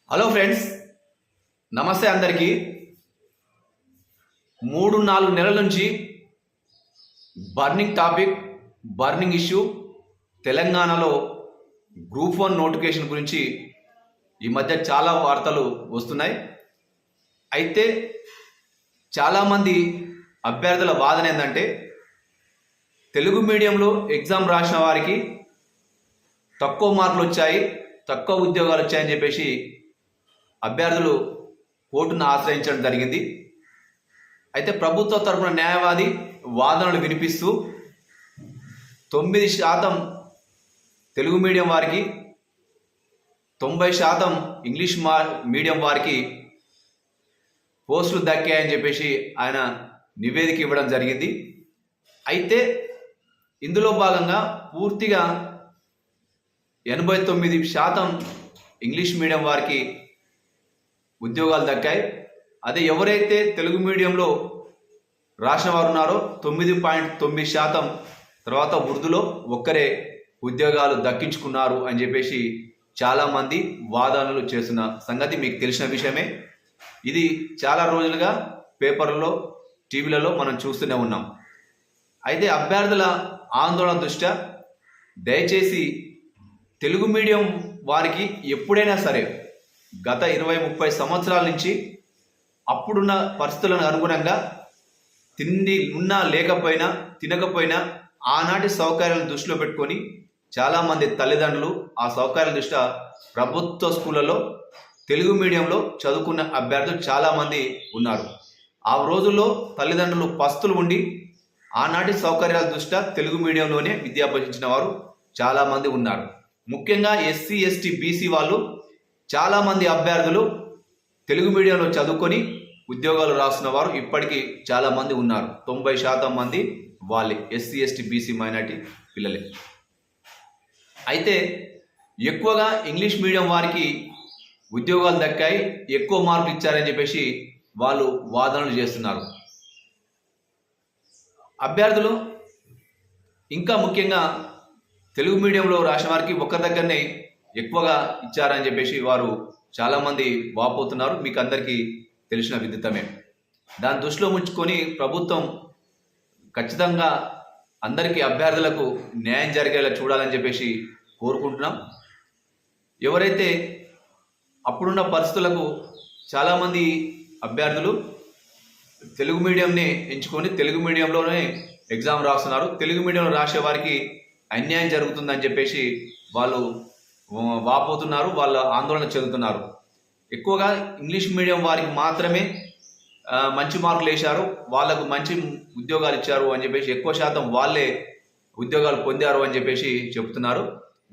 Hello friends, నమస్తే అందరికీ. 3-4 నెలల నుంచి బర్నింగ్ టాపిక్, బర్నింగ్ ఇష్యూ తెలంగాణలో గ్రూప్ 1 నోటిఫికేషన్ గురించి ఈ మధ్య చాలా వార్తలు వస్తున్నాయి. అయితే చాలామంది అభ్యర్థుల వాదన ఏంటంటే తెలుగు మీడియంలో ఎగ్జామ్ రాసిన వారికి తక్కువ మార్కులు వచ్చాయి, తక్కువ ఉద్యోగాలు వచ్చాయని చెప్పేసి అభ్యర్థులు కోర్టును ఆశ్రయించడం జరిగింది. అయితే ప్రభుత్వ తరపున న్యాయవాది వాదనలు వినిపిస్తూ 9% తెలుగు మీడియం వారికి, 90% ఇంగ్లీష్ మీడియం వారికి పోస్టులు దక్కాయని చెప్పేసి ఆయన నివేదిక ఇవ్వడం జరిగింది. అయితే ఇందులో భాగంగా పూర్తిగా 89% ఇంగ్లీష్ మీడియం వారికి ఉద్యోగాలు దక్కాయి. అదే ఎవరైతే తెలుగు మీడియంలో రాసిన వారు ఉన్నారో 9.9% తర్వాత ఉర్దూలో ఒక్కరే ఉద్యోగాలు దక్కించుకున్నారు అని చెప్పేసి చాలామంది వాదనలు చేస్తున్న సంగతి మీకు తెలిసిన విషయమే. ఇది చాలా రోజులుగా పేపర్లలో, టీవీలలో మనం చూస్తూనే ఉన్నాం. అయితే అభ్యర్థుల ఆందోళన దృష్ట్యా దయచేసి తెలుగు మీడియం వారికి ఎప్పుడైనా సరే గత 20-30 సంవత్సరాల నుంచి అప్పుడున్న పరిస్థితులకు అనుగుణంగా తిండి ఉన్నా లేకపోయినా తినకపోయినా ఆనాటి సౌకర్యాలను దృష్టిలో పెట్టుకొని చాలామంది తల్లిదండ్రులు ఆ సౌకర్యాల దృష్ట్యా ప్రభుత్వ స్కూళ్ళలో తెలుగు మీడియంలో చదువుకున్న అభ్యర్థులు చాలామంది ఉన్నారు. ఆ రోజుల్లో తల్లిదండ్రులు పస్తులు ఉండి ఆనాటి సౌకర్యాల దృష్ట్యా తెలుగు మీడియంలోనే విద్యాభ్యసించిన వారు చాలామంది ఉన్నారు. ముఖ్యంగా ఎస్సీ, ఎస్టీ, బీసీ వాళ్ళు చాలామంది అభ్యర్థులు తెలుగు మీడియంలో చదువుకొని ఉద్యోగాలు రాస్తున్న వారు ఇప్పటికీ చాలామంది ఉన్నారు. 90% మంది వాళ్ళే ఎస్సీ, ఎస్టీ, బీసీ మైనార్టీ పిల్లలే. అయితే ఎక్కువగా ఇంగ్లీష్ మీడియం వారికి ఉద్యోగాలు దక్కాయి, ఎక్కువ మార్కులు ఇచ్చారని చెప్పేసి వాళ్ళు వాదనలు చేస్తున్నారు. అభ్యర్థులు ఇంకా ముఖ్యంగా తెలుగు మీడియంలో రాసిన వారికి ఒక్క దగ్గరనే ఎక్కువగా ఇచ్చారని చెప్పేసి వారు చాలామంది వాపోతున్నారు. మీకు అందరికీ తెలిసిన విదితమే. దాని దృష్టిలో ఉంచుకొని ప్రభుత్వం ఖచ్చితంగా అందరికీ అభ్యర్థులకు న్యాయం జరిగేలా చూడాలని చెప్పేసి కోరుకుంటున్నాం. ఎవరైతే అప్పుడున్న పరిస్థితులకు చాలామంది అభ్యర్థులు తెలుగు మీడియంని ఎంచుకొని తెలుగు మీడియంలోనే ఎగ్జామ్ రాస్తున్నారు. తెలుగు మీడియంలో రాసే వారికి అన్యాయం జరుగుతుందని చెప్పేసి వాళ్ళు వాపోతున్నారు, వాళ్ళ ఆందోళన చెందుతున్నారు. ఎక్కువగా ఇంగ్లీష్ మీడియం వారికి మాత్రమే మంచి మార్కులు వేశారు, వాళ్ళకు మంచి ఉద్యోగాలు ఇచ్చారు అని చెప్పేసి ఎక్కువ శాతం వాళ్ళే ఉద్యోగాలు పొందారు అని చెప్పేసి చెప్తున్నారు.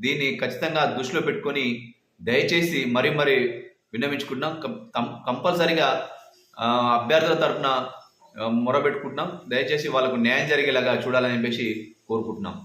దీన్ని ఖచ్చితంగా దృష్టిలో పెట్టుకొని దయచేసి మరీ విన్నవించుకుంటున్నాం. కంపల్సరిగా అభ్యర్థుల తరఫున మొరబెట్టుకుంటున్నాం. దయచేసి వాళ్ళకు న్యాయం జరిగేలాగా చూడాలని చెప్పేసి కోరుకుంటున్నాం.